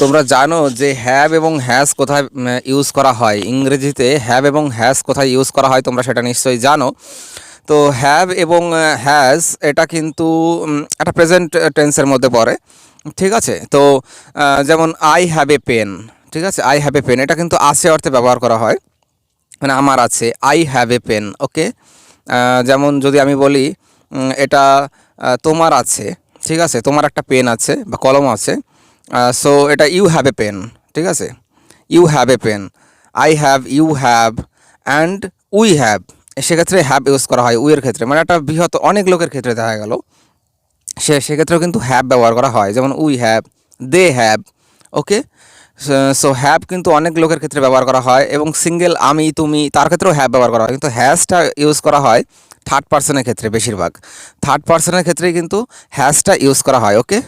তোমরা জানো যে হ্যাভ এবং হ্যাজ কোথায় ইউজ করা হয়? ইংরেজিতে হ্যাভ এবং হ্যাজ কোথায় ইউজ করা হয় তোমরা সেটা নিশ্চয়ই জানো। তো হ্যাভ এবং হ্যাজ এটা কিন্তু একটা প্রেজেন্ট টেন্সের মধ্যে পড়ে, ঠিক আছে? তো যেমন আই হ্যাভ এ পেন, ঠিক আছে? আই হ্যাভ এ পেন এটা কিন্তু আছে অর্থে ব্যবহার করা হয়, মানে আমার আছে, আই হ্যাভ এ পেন, ওকে। যেমন যদি আমি বলি এটা তোমার আছে, ঠিক আছে? তোমার একটা পেন আছে বা কলম আছে, সো এটা ইউ হ্যাভ এ পেন, ঠিক আছে? You have a pen, I have, you have and we have, সেক্ষেত্রে হ্যাভ ইউজ করা হয় উইয়ের ক্ষেত্রে, মানে একটা বৃহৎ অনেক লোকের ক্ষেত্রে দেখা গেল সেক্ষেত্রেও কিন্তু হ্যাভ ব্যবহার করা হয়, যেমন we have, they have, okay. So have কিন্তু অনেক লোকের ক্ষেত্রে ব্যবহার করা হয়, এবং সিঙ্গেল আমি তুমি তার ক্ষেত্রেও হ্যাভ ব্যবহার করা হয়, কিন্তু হ্যাজটা ইউজ করা হয় থার্ড পার্সনের ক্ষেত্রে, বেশিরভাগ থার্ড পার্সনের ক্ষেত্রেই কিন্তু হ্যাজটা ইউজ করা হয়, ওকে।